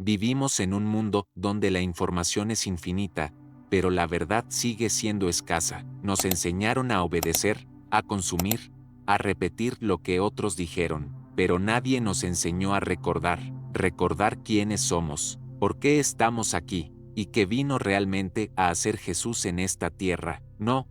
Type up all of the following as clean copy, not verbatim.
Vivimos en un mundo donde la información es infinita, pero la verdad sigue siendo escasa. Nos enseñaron a obedecer, a consumir, a repetir lo que otros dijeron, pero nadie nos enseñó a recordar quiénes somos, por qué estamos aquí, y qué vino realmente a hacer Jesús en esta tierra. No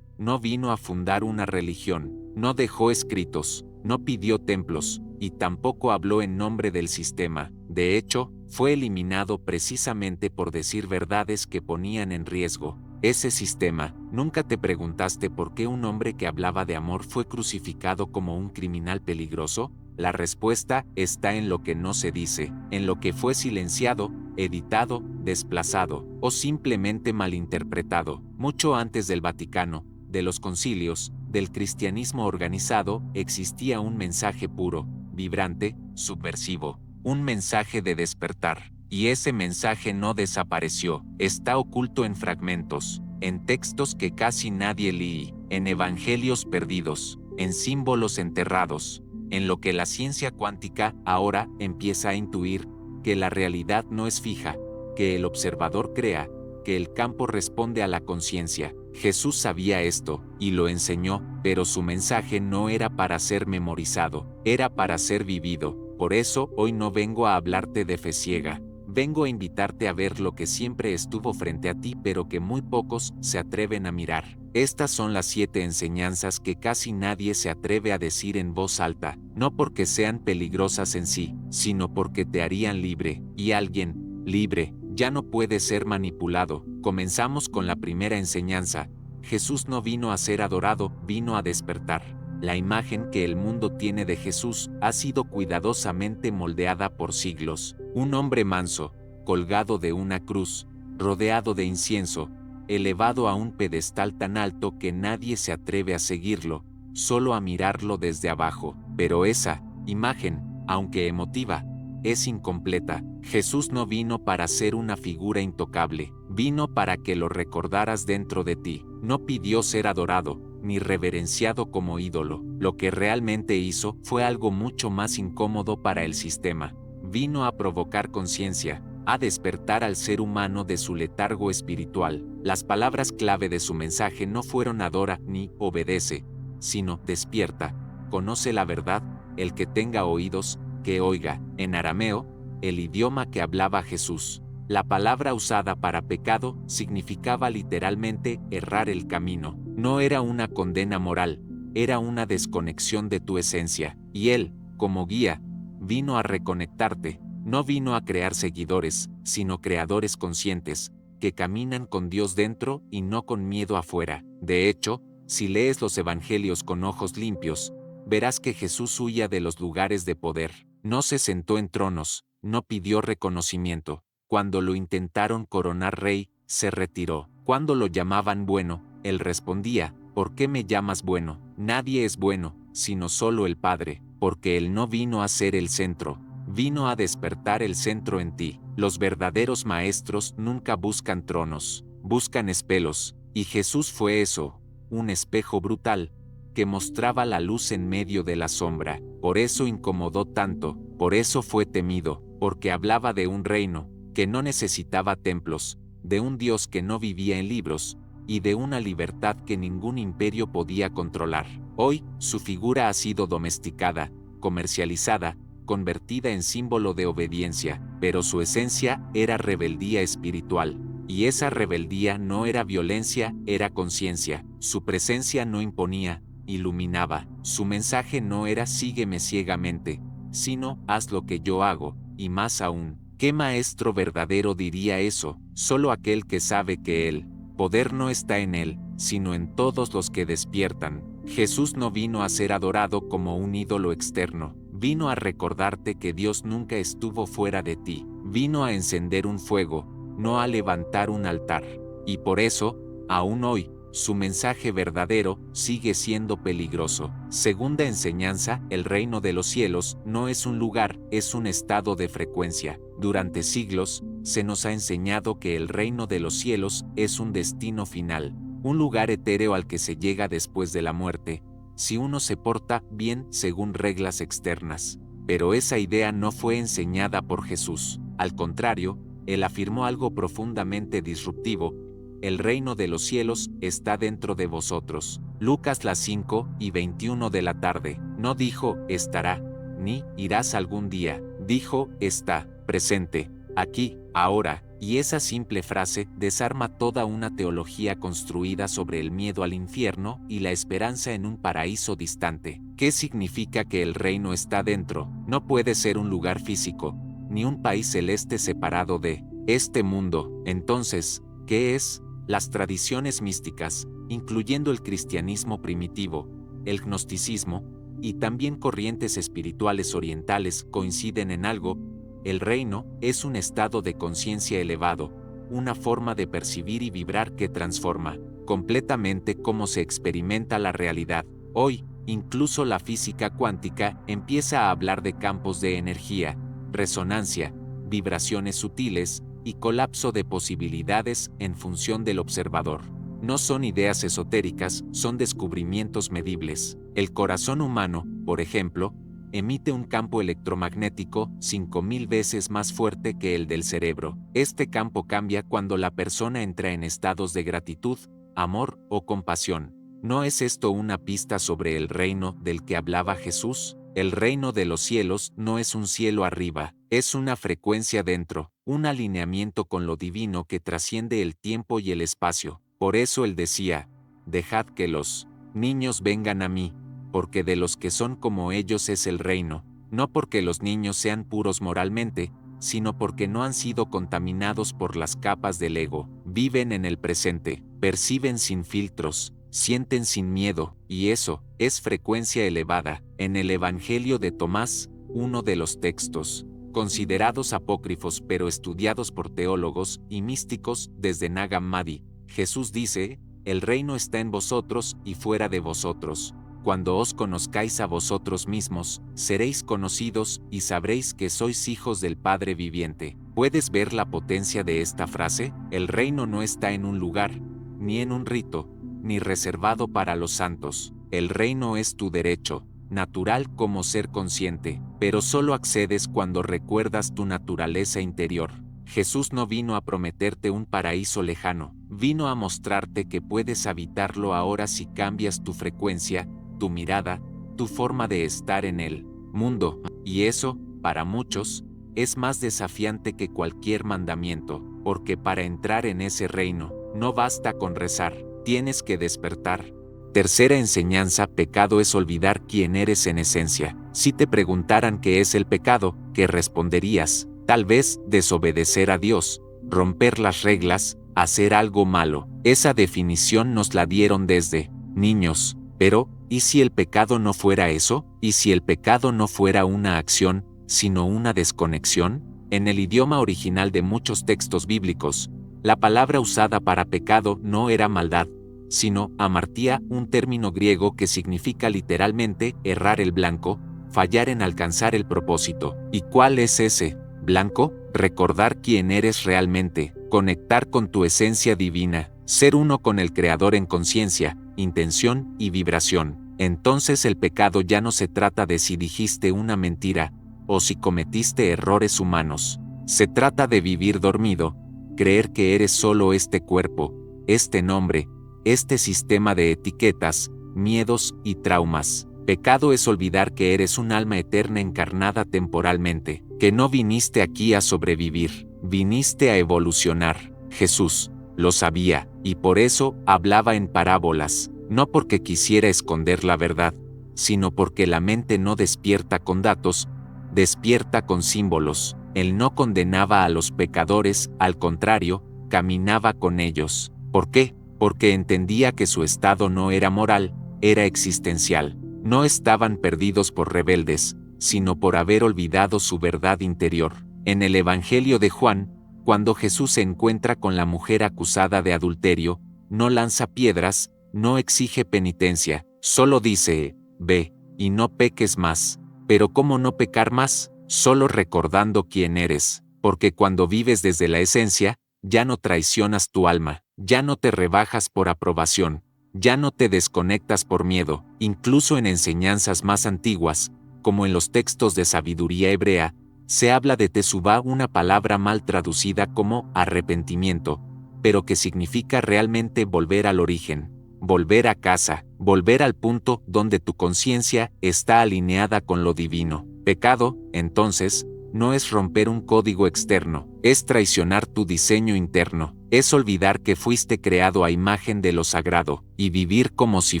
vino a fundar una religión, no dejó escritos, no pidió templos, y tampoco habló en nombre del sistema. De hecho, fue eliminado precisamente por decir verdades que ponían en riesgo ese sistema. ¿Nunca te preguntaste por qué un hombre que hablaba de amor fue crucificado como un criminal peligroso? La respuesta está en lo que no se dice, en lo que fue silenciado, editado, desplazado o simplemente malinterpretado. Mucho antes del Vaticano, de los concilios, del cristianismo organizado, existía un mensaje puro, vibrante, subversivo, un mensaje de despertar. Y ese mensaje no desapareció, está oculto en fragmentos, en textos que casi nadie lee, en evangelios perdidos, en símbolos enterrados, en lo que la ciencia cuántica ahora empieza a intuir, que la realidad no es fija, que el observador crea, que el campo responde a la conciencia. Jesús sabía esto, y lo enseñó, pero su mensaje no era para ser memorizado, era para ser vivido. Por eso, hoy no vengo a hablarte de fe ciega. Vengo a invitarte a ver lo que siempre estuvo frente a ti pero que muy pocos se atreven a mirar. Estas son las 7 enseñanzas que casi nadie se atreve a decir en voz alta, no porque sean peligrosas en sí, sino porque te harían libre, y alguien, libre, ya no puede ser manipulado. Comenzamos con la primera enseñanza. Jesús no vino a ser adorado, vino a despertar. La imagen que el mundo tiene de Jesús ha sido cuidadosamente moldeada por siglos. Un hombre manso, colgado de una cruz, rodeado de incienso, elevado a un pedestal tan alto que nadie se atreve a seguirlo, solo a mirarlo desde abajo. Pero esa imagen, aunque emotiva, es incompleta. Jesús no vino para ser una figura intocable, vino para que lo recordaras dentro de ti. No pidió ser adorado, ni reverenciado como ídolo. Lo que realmente hizo fue algo mucho más incómodo para el sistema. Vino a provocar conciencia, a despertar al ser humano de su letargo espiritual. Las palabras clave de su mensaje no fueron adora ni obedece, sino despierta, conoce la verdad, el que tenga oídos, que oiga. En arameo, el idioma que hablaba Jesús, la palabra usada para pecado significaba literalmente errar el camino. No era una condena moral, era una desconexión de tu esencia, y Él, como guía, vino a reconectarte. No vino a crear seguidores, sino creadores conscientes, que caminan con Dios dentro y no con miedo afuera. De hecho, si lees los evangelios con ojos limpios, verás que Jesús huía de los lugares de poder. No se sentó en tronos, no pidió reconocimiento. Cuando lo intentaron coronar rey, se retiró. Cuando lo llamaban bueno, él respondía, ¿por qué me llamas bueno? Nadie es bueno, sino solo el Padre, porque él no vino a ser el centro, vino a despertar el centro en ti. Los verdaderos maestros nunca buscan tronos, buscan espelos, y Jesús fue eso, un espejo brutal, que mostraba la luz en medio de la sombra. Por eso incomodó tanto, por eso fue temido, porque hablaba de un reino que no necesitaba templos, de un Dios que no vivía en libros, y de una libertad que ningún imperio podía controlar. Hoy, su figura ha sido domesticada, comercializada, convertida en símbolo de obediencia, pero su esencia era rebeldía espiritual. Y esa rebeldía no era violencia, era conciencia. Su presencia no imponía, iluminaba. Su mensaje no era sígueme ciegamente, sino haz lo que yo hago, y más aún. ¿Qué maestro verdadero diría eso? Solo aquel que sabe que el poder no está en él, sino en todos los que despiertan. Jesús no vino a ser adorado como un ídolo externo, vino a recordarte que Dios nunca estuvo fuera de ti, vino a encender un fuego, no a levantar un altar. Y por eso, aún hoy, su mensaje verdadero sigue siendo peligroso. Segunda enseñanza, el reino de los cielos no es un lugar, es un estado de frecuencia. Durante siglos, se nos ha enseñado que el reino de los cielos es un destino final, un lugar etéreo al que se llega después de la muerte, si uno se porta bien según reglas externas. Pero esa idea no fue enseñada por Jesús. Al contrario, él afirmó algo profundamente disruptivo: el reino de los cielos está dentro de vosotros. Lucas las 5:21 de la tarde. No dijo, estará, ni irás algún día. Dijo, está, presente, aquí, ahora. Y esa simple frase desarma toda una teología construida sobre el miedo al infierno y la esperanza en un paraíso distante. ¿Qué significa que el reino está dentro? No puede ser un lugar físico, ni un país celeste separado de este mundo. Entonces, ¿qué es? Las tradiciones místicas, incluyendo el cristianismo primitivo, el gnosticismo, y también corrientes espirituales orientales, coinciden en algo: el reino es un estado de conciencia elevado, una forma de percibir y vibrar que transforma completamente cómo se experimenta la realidad. Hoy, incluso la física cuántica empieza a hablar de campos de energía, resonancia, vibraciones sutiles y colapso de posibilidades en función del observador. No son ideas esotéricas, son descubrimientos medibles. El corazón humano, por ejemplo, emite un campo electromagnético 5000 veces más fuerte que el del cerebro. Este campo cambia cuando la persona entra en estados de gratitud, amor o compasión. ¿No es esto una pista sobre el reino del que hablaba Jesús? El reino de los cielos no es un cielo arriba, es una frecuencia dentro, un alineamiento con lo divino que trasciende el tiempo y el espacio. Por eso él decía, dejad que los niños vengan a mí, porque de los que son como ellos es el reino, no porque los niños sean puros moralmente, sino porque no han sido contaminados por las capas del ego, viven en el presente, perciben sin filtros, sienten sin miedo, y eso es frecuencia elevada. En el Evangelio de Tomás, uno de los textos considerados apócrifos pero estudiados por teólogos y místicos desde Nag Hammadi, Jesús dice, el reino está en vosotros y fuera de vosotros. Cuando os conozcáis a vosotros mismos, seréis conocidos y sabréis que sois hijos del Padre viviente. ¿Puedes ver la potencia de esta frase? El reino no está en un lugar, ni en un rito, ni reservado para los santos. El reino es tu derecho, natural como ser consciente, pero solo accedes cuando recuerdas tu naturaleza interior. Jesús no vino a prometerte un paraíso lejano, vino a mostrarte que puedes habitarlo ahora si cambias tu frecuencia, tu mirada, tu forma de estar en el mundo, y eso, para muchos, es más desafiante que cualquier mandamiento, porque para entrar en ese reino, no basta con rezar, tienes que despertar. Tercera enseñanza: pecado es olvidar quién eres en esencia. Si te preguntaran qué es el pecado, ¿qué responderías? Tal vez desobedecer a Dios, romper las reglas, hacer algo malo. Esa definición nos la dieron desde niños, pero ¿y si el pecado no fuera eso? ¿Y si el pecado no fuera una acción, sino una desconexión? En el idioma original de muchos textos bíblicos, la palabra usada para pecado no era maldad, sino amartía, un término griego que significa literalmente errar el blanco, fallar en alcanzar el propósito. ¿Y cuál es ese blanco? Recordar quién eres realmente, conectar con tu esencia divina, ser uno con el Creador en conciencia, intención y vibración. Entonces el pecado ya no se trata de si dijiste una mentira, o si cometiste errores humanos. Se trata de vivir dormido, creer que eres solo este cuerpo, este nombre, este sistema de etiquetas, miedos y traumas. Pecado es olvidar que eres un alma eterna encarnada temporalmente, que no viniste aquí a sobrevivir, viniste a evolucionar. Jesús lo sabía, y por eso hablaba en parábolas, no porque quisiera esconder la verdad, sino porque la mente no despierta con datos, despierta con símbolos. Él no condenaba a los pecadores, al contrario, caminaba con ellos. ¿Por qué? Porque entendía que su estado no era moral, era existencial. No estaban perdidos por rebeldes, sino por haber olvidado su verdad interior. En el Evangelio de Juan, cuando Jesús se encuentra con la mujer acusada de adulterio, no lanza piedras, no exige penitencia, solo dice, ve, y no peques más. Pero ¿cómo no pecar más? Solo recordando quién eres, porque cuando vives desde la esencia, ya no traicionas tu alma, ya no te rebajas por aprobación, ya no te desconectas por miedo. Incluso en enseñanzas más antiguas, como en los textos de sabiduría hebrea, se habla de Teshuvá, una palabra mal traducida como arrepentimiento, pero que significa realmente volver al origen, volver a casa, volver al punto donde tu conciencia está alineada con lo divino. Pecado, entonces, no es romper un código externo, es traicionar tu diseño interno, es olvidar que fuiste creado a imagen de lo sagrado, y vivir como si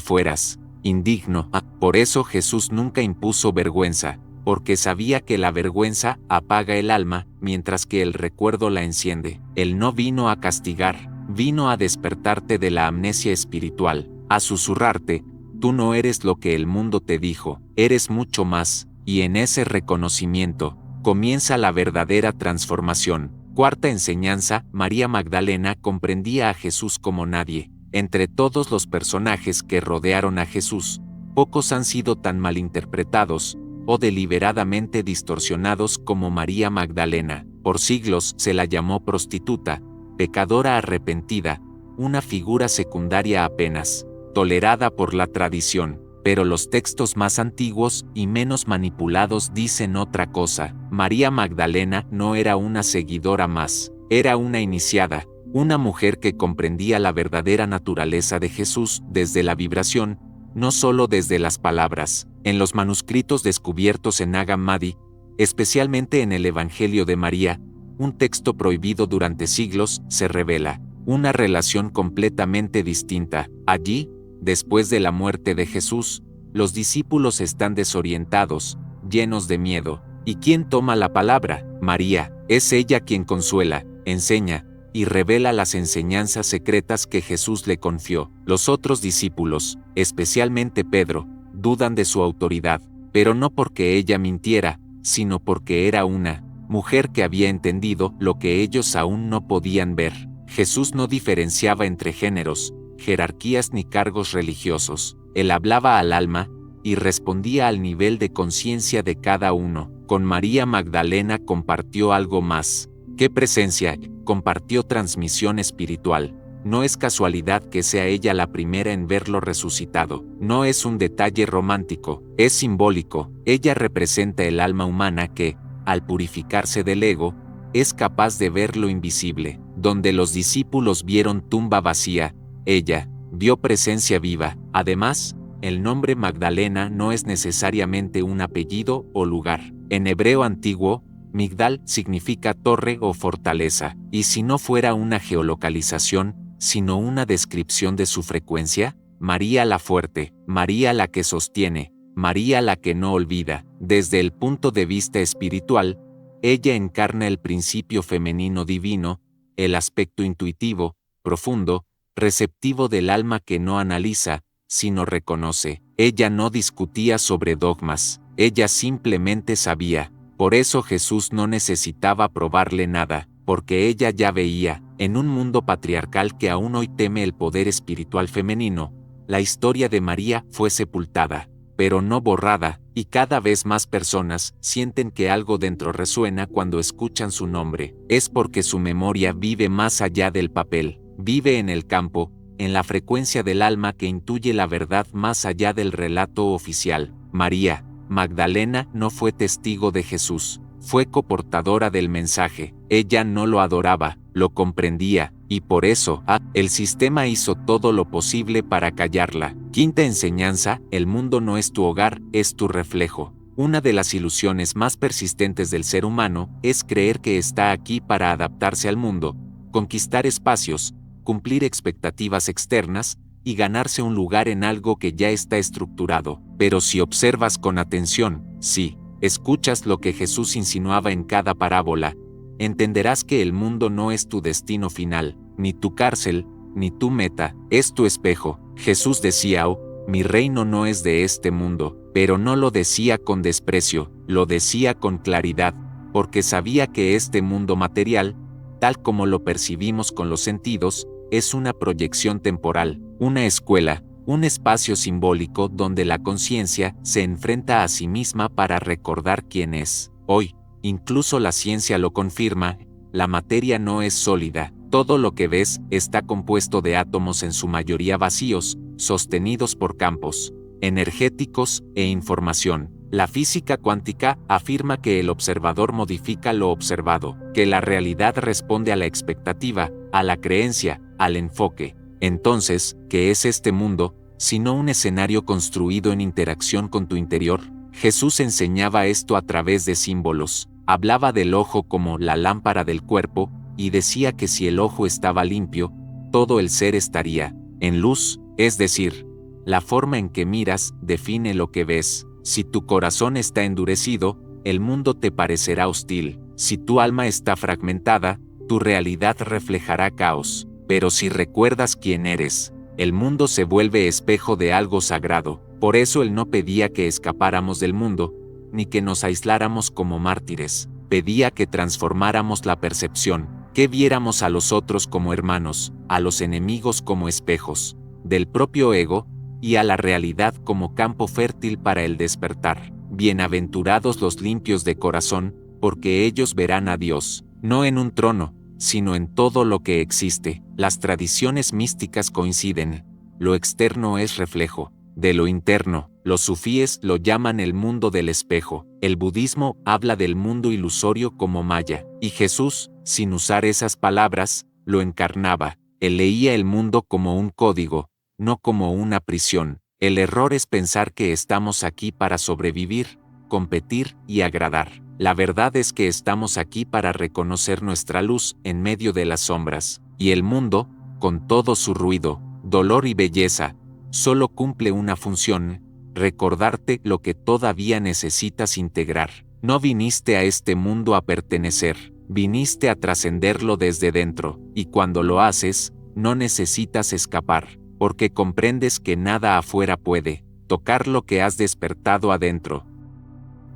fueras indigno. Por eso Jesús nunca impuso vergüenza, porque sabía que la vergüenza apaga el alma, mientras que el recuerdo la enciende. Él no vino a castigar, vino a despertarte de la amnesia espiritual, a susurrarte: tú no eres lo que el mundo te dijo, eres mucho más, y en ese reconocimiento comienza la verdadera transformación. Cuarta enseñanza: María Magdalena comprendía a Jesús como nadie. Entre todos los personajes que rodearon a Jesús, pocos han sido tan malinterpretados o deliberadamente distorsionados como María Magdalena. Por siglos se la llamó prostituta, pecadora arrepentida, una figura secundaria apenas tolerada por la tradición. Pero los textos más antiguos y menos manipulados dicen otra cosa. María Magdalena no era una seguidora más, era una iniciada, una mujer que comprendía la verdadera naturaleza de Jesús desde la vibración, no solo desde las palabras. En los manuscritos descubiertos en Nag Hammadi, especialmente en el Evangelio de María, un texto prohibido durante siglos, se revela una relación completamente distinta. Allí, después de la muerte de Jesús, los discípulos están desorientados, llenos de miedo. ¿Y quién toma la palabra? María. Es ella quien consuela, enseña y revela las enseñanzas secretas que Jesús le confió. Los otros discípulos, especialmente Pedro, dudan de su autoridad, pero no porque ella mintiera, sino porque era una mujer que había entendido lo que ellos aún no podían ver. Jesús no diferenciaba entre géneros, jerarquías ni cargos religiosos. Él hablaba al alma y respondía al nivel de conciencia de cada uno. Con María Magdalena compartió algo más. ¿Qué presencia? Compartió transmisión espiritual. No es casualidad que sea ella la primera en verlo resucitado. No es un detalle romántico, es simbólico. Ella representa el alma humana que, al purificarse del ego, es capaz de ver lo invisible. Donde los discípulos vieron tumba vacía, ella vio presencia viva. Además, el nombre Magdalena no es necesariamente un apellido o lugar. En hebreo antiguo, Migdal significa torre o fortaleza, y si no fuera una geolocalización, sino una descripción de su frecuencia, María la fuerte, María la que sostiene, María la que no olvida. Desde el punto de vista espiritual, ella encarna el principio femenino divino, el aspecto intuitivo, profundo, receptivo del alma que no analiza, sino reconoce. Ella no discutía sobre dogmas, ella simplemente sabía. Por eso Jesús no necesitaba probarle nada, porque ella ya veía. En un mundo patriarcal que aún hoy teme el poder espiritual femenino, la historia de María fue sepultada, pero no borrada, y cada vez más personas sienten que algo dentro resuena cuando escuchan su nombre. Es porque su memoria vive más allá del papel, vive en el campo, en la frecuencia del alma que intuye la verdad más allá del relato oficial. María Magdalena no fue testigo de Jesús, fue coportadora del mensaje. Ella no lo adoraba, lo comprendía, y por eso, el sistema hizo todo lo posible para callarla. Quinta enseñanza: el mundo no es tu hogar, es tu reflejo. Una de las ilusiones más persistentes del ser humano es creer que está aquí para adaptarse al mundo, conquistar espacios, cumplir expectativas externas, y ganarse un lugar en algo que ya está estructurado. Pero si observas con atención, si escuchas lo que Jesús insinuaba en cada parábola, entenderás que el mundo no es tu destino final, ni tu cárcel, ni tu meta, es tu espejo. Jesús decía: oh, mi reino no es de este mundo, pero no lo decía con desprecio, lo decía con claridad, porque sabía que este mundo material, tal como lo percibimos con los sentidos, es una proyección temporal, una escuela, un espacio simbólico donde la conciencia se enfrenta a sí misma para recordar quién es. Hoy, incluso la ciencia lo confirma, la materia no es sólida. Todo lo que ves está compuesto de átomos en su mayoría vacíos, sostenidos por campos energéticos e información. La física cuántica afirma que el observador modifica lo observado, que la realidad responde a la expectativa, a la creencia, al enfoque. Entonces, ¿qué es este mundo, sino un escenario construido en interacción con tu interior? Jesús enseñaba esto a través de símbolos. Hablaba del ojo como la lámpara del cuerpo, y decía que si el ojo estaba limpio, todo el ser estaría en luz, es decir, la forma en que miras define lo que ves. Si tu corazón está endurecido, el mundo te parecerá hostil. Si tu alma está fragmentada, tu realidad reflejará caos. Pero si recuerdas quién eres, el mundo se vuelve espejo de algo sagrado. Por eso Él no pedía que escapáramos del mundo, ni que nos aisláramos como mártires. Pedía que transformáramos la percepción, que viéramos a los otros como hermanos, a los enemigos como espejos del propio ego, y a la realidad como campo fértil para el despertar. Bienaventurados los limpios de corazón, porque ellos verán a Dios, no en un trono, sino en todo lo que existe. Las tradiciones místicas coinciden. Lo externo es reflejo de lo interno. Los sufíes lo llaman el mundo del espejo. El budismo habla del mundo ilusorio como Maya. Y Jesús, sin usar esas palabras, lo encarnaba. Él leía el mundo como un código, no como una prisión. El error es pensar que estamos aquí para sobrevivir, competir y agradar. La verdad es que estamos aquí para reconocer nuestra luz en medio de las sombras. Y el mundo, con todo su ruido, dolor y belleza, solo cumple una función: recordarte lo que todavía necesitas integrar. No viniste a este mundo a pertenecer, viniste a trascenderlo desde dentro, y cuando lo haces, no necesitas escapar, porque comprendes que nada afuera puede tocar lo que has despertado adentro.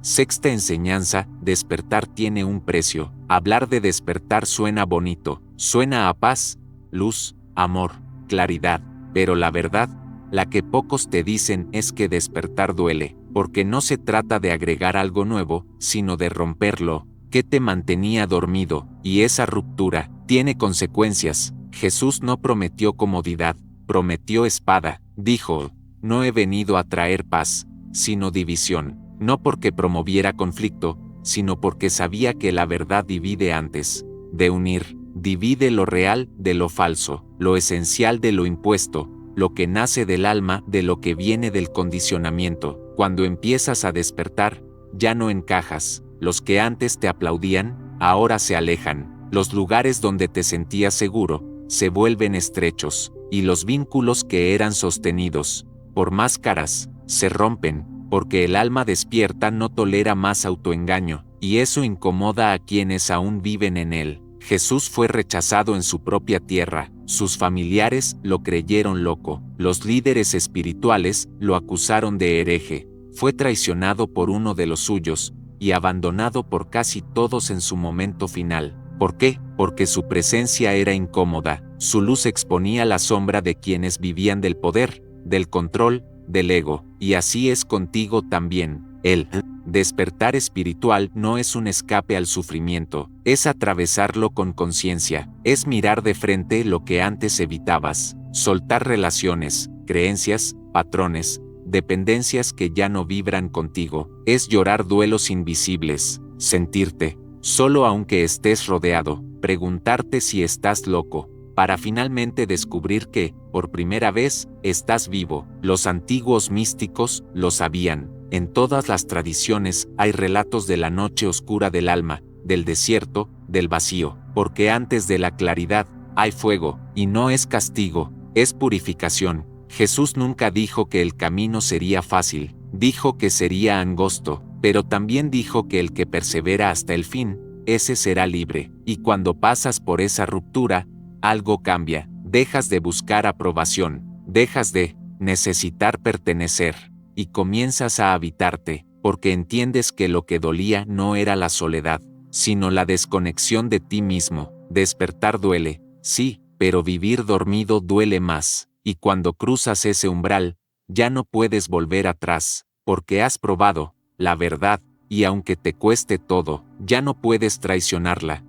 Sexta enseñanza: despertar tiene un precio. Hablar de despertar suena bonito, suena a paz, luz, amor, claridad, pero la verdad, la que pocos te dicen es que despertar duele, porque no se trata de agregar algo nuevo, sino de romperlo, que te mantenía dormido, y esa ruptura tiene consecuencias. Jesús no prometió comodidad, prometió espada. Dijo: no he venido a traer paz, sino división. No porque promoviera conflicto, sino porque sabía que la verdad divide antes de unir. Divide lo real de lo falso, lo esencial de lo impuesto, lo que nace del alma de lo que viene del condicionamiento. Cuando empiezas a despertar, ya no encajas. Los que antes te aplaudían, ahora se alejan. Los lugares donde te sentías seguro, se vuelven estrechos, y los vínculos que eran sostenidos por máscaras, se rompen, porque el alma despierta no tolera más autoengaño, y eso incomoda a quienes aún viven en él. Jesús fue rechazado en su propia tierra, sus familiares lo creyeron loco, los líderes espirituales lo acusaron de hereje, fue traicionado por uno de los suyos, y abandonado por casi todos en su momento final. ¿Por qué? Porque su presencia era incómoda, su luz exponía la sombra de quienes vivían del poder, del control, del ego, y así es contigo también. El despertar espiritual no es un escape al sufrimiento, es atravesarlo con conciencia, es mirar de frente lo que antes evitabas, soltar relaciones, creencias, patrones, dependencias que ya no vibran contigo, es llorar duelos invisibles, sentirte solo aunque estés rodeado, preguntarte si estás loco, para finalmente descubrir que, por primera vez, estás vivo. Los antiguos místicos lo sabían. En todas las tradiciones hay relatos de la noche oscura del alma, del desierto, del vacío, porque antes de la claridad hay fuego, y no es castigo, es purificación. Jesús nunca dijo que el camino sería fácil, dijo que sería angosto, pero también dijo que el que persevera hasta el fin, ese será libre. Y cuando pasas por esa ruptura, algo cambia, dejas de buscar aprobación, dejas de necesitar pertenecer, y comienzas a habitarte, porque entiendes que lo que dolía no era la soledad, sino la desconexión de ti mismo. Despertar duele, sí, pero vivir dormido duele más, y cuando cruzas ese umbral, ya no puedes volver atrás, porque has probado la verdad, y aunque te cueste todo, ya no puedes traicionarla.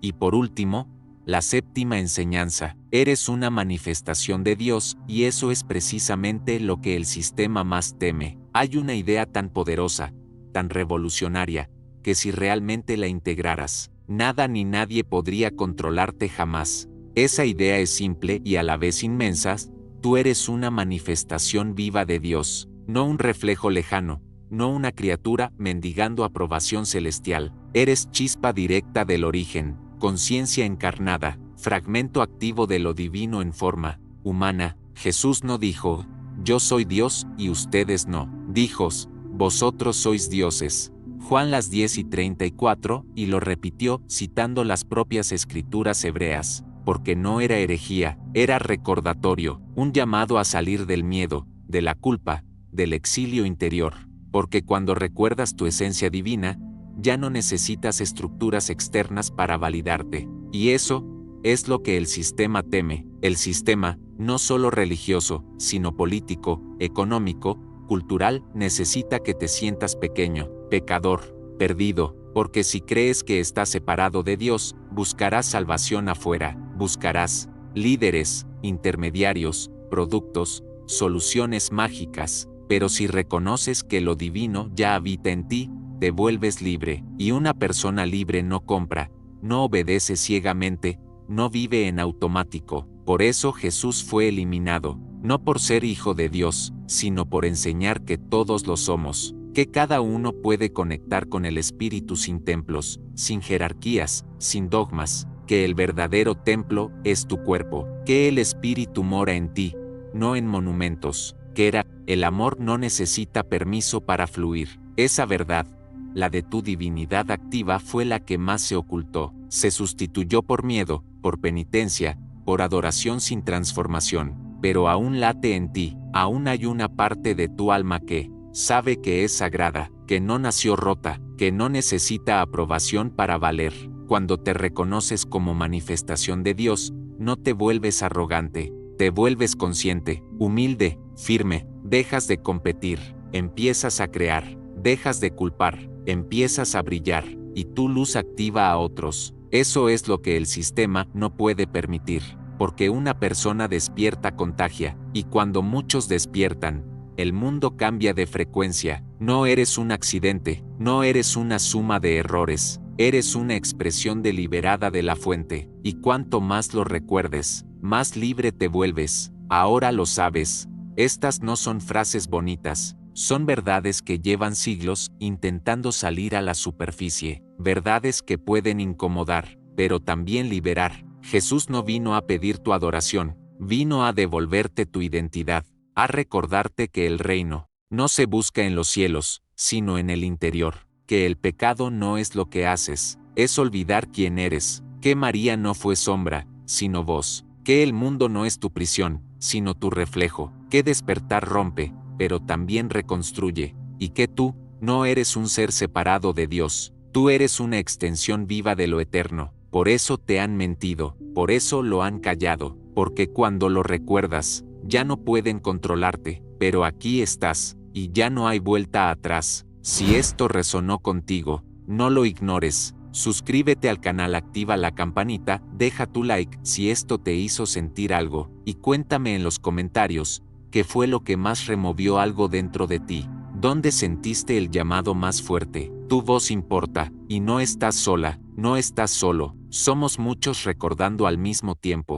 Y por último, la séptima enseñanza: eres una manifestación de Dios, y eso es precisamente lo que el sistema más teme. Hay una idea tan poderosa, tan revolucionaria, que si realmente la integraras, nada ni nadie podría controlarte jamás. Esa idea es simple y a la vez inmensa: tú eres una manifestación viva de Dios, no un reflejo lejano, no una criatura mendigando aprobación celestial. Eres chispa directa del origen, conciencia encarnada, fragmento activo de lo divino en forma humana. Jesús no dijo, yo soy Dios y ustedes no. Dijo, vosotros sois dioses. Juan las 10:34, y lo repitió citando las propias escrituras hebreas, porque no era herejía, era recordatorio, un llamado a salir del miedo, de la culpa, del exilio interior, porque cuando recuerdas tu esencia divina, ya no necesitas estructuras externas para validarte, y eso es lo que el sistema teme. El sistema, no solo religioso, sino político, económico, cultural, necesita que te sientas pequeño, pecador, perdido, porque si crees que estás separado de Dios, buscarás salvación afuera, buscarás líderes, intermediarios, productos, soluciones mágicas, pero si reconoces que lo divino ya habita en ti, te vuelves libre, y una persona libre no compra, no obedece ciegamente, no vive en automático. Por eso Jesús fue eliminado, no por ser hijo de Dios, sino por enseñar que todos lo somos, que cada uno puede conectar con el Espíritu sin templos, sin jerarquías, sin dogmas, que el verdadero templo es tu cuerpo, que el Espíritu mora en ti, no en monumentos, que el amor no necesita permiso para fluir. Esa verdad, la de tu divinidad activa, fue la que más se ocultó, se sustituyó por miedo, por penitencia, por adoración sin transformación, pero aún late en ti, aún hay una parte de tu alma que sabe que es sagrada, que no nació rota, que no necesita aprobación para valer. Cuando te reconoces como manifestación de Dios, no te vuelves arrogante, te vuelves consciente, humilde, firme, dejas de competir, empiezas a crear, dejas de culpar, empiezas a brillar, y tu luz activa a otros. Eso es lo que el sistema no puede permitir, porque una persona despierta contagia, y cuando muchos despiertan, el mundo cambia de frecuencia. No eres un accidente, no eres una suma de errores, eres una expresión deliberada de la fuente, y cuanto más lo recuerdes, más libre te vuelves. Ahora lo sabes. Estas no son frases bonitas, son verdades que llevan siglos intentando salir a la superficie, verdades que pueden incomodar, pero también liberar. Jesús no vino a pedir tu adoración, vino a devolverte tu identidad, a recordarte que el reino no se busca en los cielos, sino en el interior, que el pecado no es lo que haces, es olvidar quién eres, que María no fue sombra, sino voz, que el mundo no es tu prisión, sino tu reflejo, que despertar rompe, pero también reconstruye, y que tú no eres un ser separado de Dios, tú eres una extensión viva de lo eterno. Por eso te han mentido, por eso lo han callado, porque cuando lo recuerdas, ya no pueden controlarte, pero aquí estás, y ya no hay vuelta atrás. Si esto resonó contigo, no lo ignores, suscríbete al canal, activa la campanita, deja tu like si esto te hizo sentir algo, y cuéntame en los comentarios, ¿qué fue lo que más removió algo dentro de ti? ¿Dónde sentiste el llamado más fuerte? Tu voz importa, y no estás sola, no estás solo, somos muchos recordando al mismo tiempo.